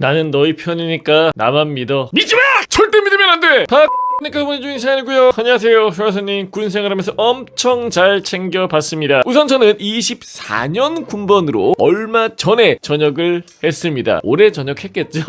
나는 너희 편이니까 나만 믿어. 믿지마! 절대 믿으면 안돼! 그러니까 보내주신 사연이고요. 안녕하세요. 효라선님 군생활하면서 엄청 잘 챙겨봤습니다. 우선 저는 24년 군번으로 얼마 전에 전역을 했습니다. 올해 전역했겠죠?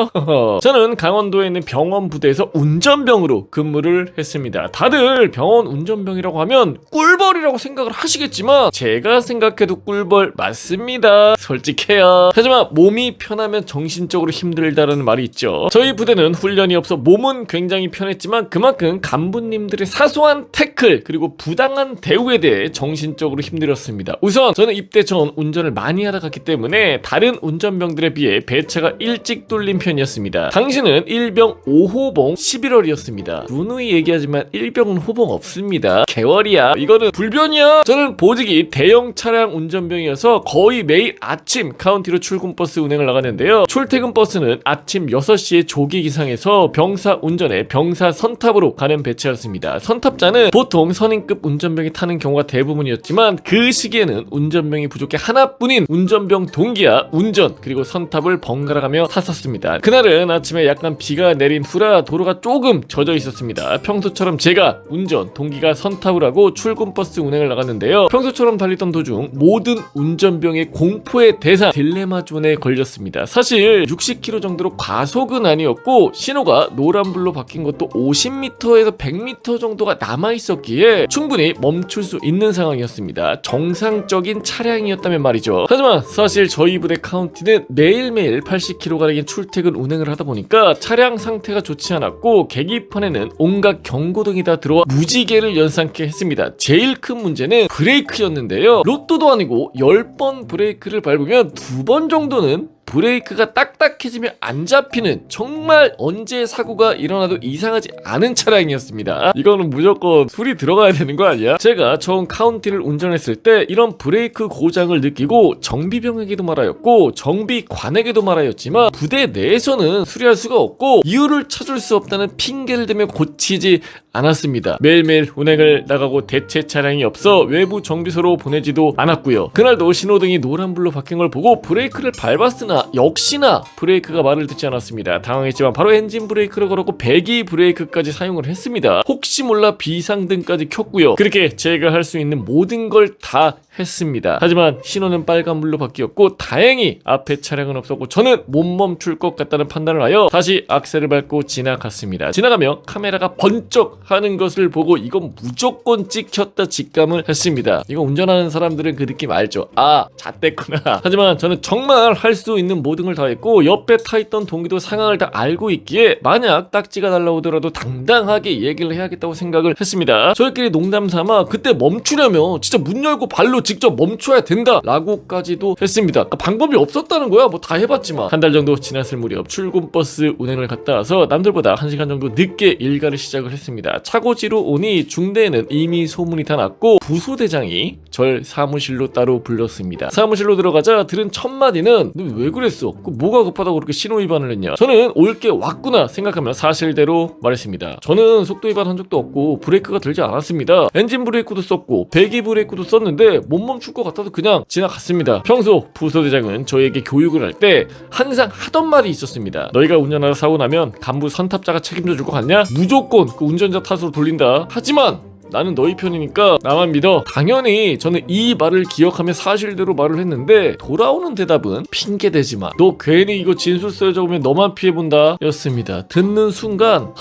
저는 강원도에 있는 병원 부대에서 운전병으로 근무를 했습니다. 다들 병원 운전병이라고 하면 꿀벌이라고 생각을 하시겠지만 제가 생각해도 꿀벌 맞습니다. 솔직해요. 하지만 몸이 편하면 정신적으로 힘들다는 말이 있죠. 저희 부대는 훈련이 없어 몸은 굉장히 편했지만 그만큼 간부님들의 사소한 태클 그리고 부당한 대우에 대해 정신적으로 힘들었습니다. 우선 저는 입대 전 운전을 많이 하다 갔기 때문에 다른 운전병들에 비해 배차가 일찍 뚫린 편이었습니다. 당시는 1병 5호봉 11월이었습니다. 누누이 얘기하지만 1병은 호봉 없습니다. 개월이야. 이거는 불변이야. 저는 보직이 대형 차량 운전병이어서 거의 매일 아침 카운티로 출근버스 운행을 나갔는데요. 출퇴근 버스는 아침 6시에 조기 기상해서 병사 운전에 병사 선탑으로 가는 배치였습니다. 선탑자는 보통 선임급 운전병이 타는 경우가 대부분이었지만 그 시기에는 운전병이 부족해 하나뿐인 운전병 동기와 운전 그리고 선탑을 번갈아가며 탔었습니다. 그날은 아침에 약간 비가 내린 후라 도로가 조금 젖어 있었습니다. 평소처럼 제가 운전, 동기가 선탑을 하고 출근버스 운행을 나갔는데요. 평소처럼 달리던 도중 모든 운전병의 공포의 대상 딜레마존에 걸렸습니다. 사실 60km 정도로 과속은 아니었고 신호가 노란불로 바뀐 것도 50m에서 100m 정도가 남아있었기에 충분히 멈출 수 있는 상황이었습니다. 정상적인 차량이었다면 말이죠. 하지만 사실 저희 부대 카운티는 매일매일 80km가량의 출퇴근 운행을 하다 보니까 차량 상태가 좋지 않았고 계기판에는 온갖 경고등이 다 들어와 무지개를 연상케 했습니다. 제일 큰 문제는 브레이크였는데요. 로또도 아니고 10번 브레이크를 밟으면 2번 정도는 브레이크가 딱딱해지면 안 잡히는 정말 언제 사고가 일어나도 이상하지 않은 차량이었습니다. 이거는 무조건 술이 들어가야 되는 거 아니야? 제가 처음 카운티를 운전했을 때 이런 브레이크 고장을 느끼고 정비병에게도 말하였고 정비관에게도 말하였지만 부대 내에서는 수리할 수가 없고 이유를 찾을 수 없다는 핑계를 대며 고치지 않았습니다. 매일매일 운행을 나가고 대체 차량이 없어 외부 정비소로 보내지도 않았고요. 그날도 신호등이 노란불로 바뀐 걸 보고 브레이크를 밟았으나 역시나 브레이크가 말을 듣지 않았습니다. 당황했지만 바로 엔진 브레이크를 걸었고 배기 브레이크까지 사용을 했습니다. 혹시 몰라 비상등까지 켰고요. 그렇게 제가 할 수 있는 모든 걸 다 했습니다. 하지만 신호는 빨간불로 바뀌었고 다행히 앞에 차량은 없었고 저는 못 멈출 것 같다는 판단을 하여 다시 악셀을 밟고 지나갔습니다. 지나가며 카메라가 번쩍 하는 것을 보고 이건 무조건 찍혔다 직감을 했습니다. 이거 운전하는 사람들은 그 느낌 알죠? 아, 잣됐구나. 하지만 저는 정말 할 수 있는 모든 걸 다 했고 옆에 타있던 동기도 상황을 다 알고 있기에 만약 딱지가 날라오더라도 당당하게 얘기를 해야겠다고 생각을 했습니다. 저희끼리 농담삼아 그때 멈추려면 진짜 문 열고 발로 직접 멈춰야 된다 라고까지도 했습니다. 그러니까 방법이 없었다는 거야. 뭐 다 해봤지만. 한 달 정도 지났을 무렵 출근버스 운행을 갔다 와서 남들보다 1시간 정도 늦게 일과를 시작을 했습니다. 차고지로 오니 중대에는 이미 소문이 다 났고 부소대장이 절 사무실로 따로 불렀습니다. 사무실로 들어가자 들은 첫 마디는 너 왜 그랬어? 뭐가 급하다고 그렇게 신호 위반을 했냐? 저는 올 게 왔구나 생각하며 사실대로 말했습니다. 저는 속도 위반한 적도 없고 브레이크가 들지 않았습니다. 엔진 브레이크도 썼고 배기 브레이크도 썼는데 못 멈출 것 같아서 그냥 지나갔습니다. 평소 부소대장은 저에게 교육을 할 때 항상 하던 말이 있었습니다. 너희가 운전하다 사고 나면 간부 선탑자가 책임져 줄 것 같냐? 무조건 그 운전자 탓으로 돌린다. 하지만 나는 너희 편이니까 나만 믿어. 당연히 저는 이 말을 기억하며 사실대로 말을 했는데 돌아오는 대답은 핑계대지마. 너 괜히 이거 진술서에 적으면 너만 피해본다 였습니다. 듣는 순간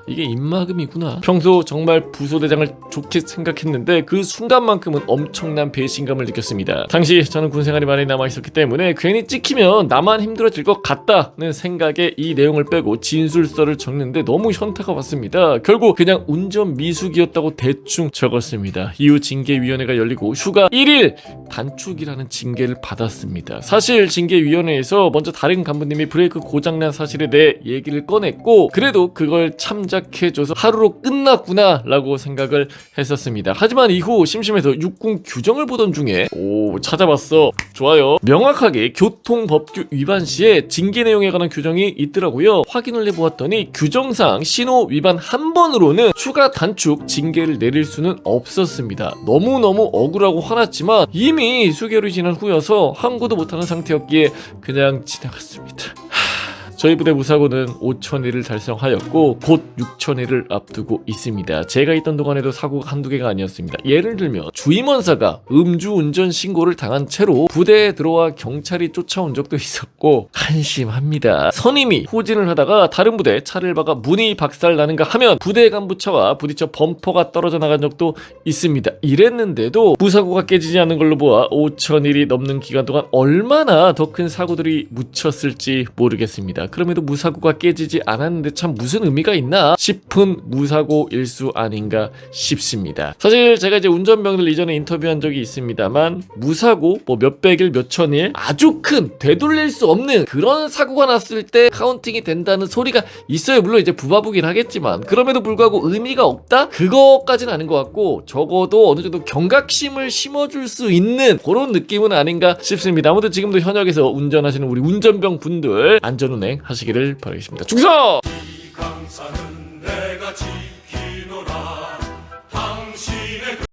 이게 입막음이구나. 평소 정말 부소대장을 좋게 생각했는데 그 순간만큼은 엄청난 배신감을 느꼈습니다. 당시 저는 군생활이 많이 남아있었기 때문에 괜히 찍히면 나만 힘들어질 것 같다는 생각에 이 내용을 빼고 진술서를 적는데 너무 현타가 왔습니다. 결국 그냥 운전 미숙이었다고 대충 적었습니다. 이후 징계위원회가 열리고 휴가 1일 단축이라는 징계를 받았습니다. 사실 징계위원회에서 먼저 다른 간부님이 브레이크 고장난 사실에 대해 얘기를 꺼냈고 그래도 그걸 참작해줘서 하루로 끝났구나 라고 생각을 했었습니다. 하지만 이후 심심해서 육군 규정을 보던 중에 찾아봤어. 좋아요. 명확하게 교통법규 위반 시에 징계 내용에 관한 규정이 있더라고요. 확인을 해보았더니 규정상 신호 위반 한 번으로는 휴가 단축 징계를 내릴 수는 없었습니다. 너무너무 억울하고 화났지만 이미 수개월이 지난 후여서 항고도 못하는 상태였기에 그냥 지나갔습니다. 저희 부대 무사고는 5,000일을 달성하였고 곧 6,000일을 앞두고 있습니다. 제가 있던 동안에도 사고가 한두 개가 아니었습니다. 예를 들면 주임원사가 음주운전 신고를 당한 채로 부대에 들어와 경찰이 쫓아온 적도 있었고 한심합니다. 선임이 후진을 하다가 다른 부대 차를 박아 문이 박살나는가 하면 부대 간부차와 부딪혀 범퍼가 떨어져 나간 적도 있습니다. 이랬는데도 무사고가 깨지지 않는 걸로 보아 5,000일이 넘는 기간 동안 얼마나 더 큰 사고들이 묻혔을지 모르겠습니다. 그럼에도 무사고가 깨지지 않았는데 참 무슨 의미가 있나 싶은 무사고 일수 아닌가 싶습니다. 사실 제가 이제 운전병들 이전에 인터뷰한 적이 있습니다만 무사고 뭐 몇백일 몇천일 아주 큰 되돌릴 수 없는 그런 사고가 났을 때 카운팅이 된다는 소리가 있어요. 물론 이제 부바부긴 하겠지만 그럼에도 불구하고 의미가 없다? 그거까지는 아닌 것 같고 적어도 어느 정도 경각심을 심어줄 수 있는 그런 느낌은 아닌가 싶습니다. 아무튼 지금도 현역에서 운전하시는 우리 운전병 분들 안전운행 하시기를 바라겠습니다. 충성! 이 강산은 내가 지키노라.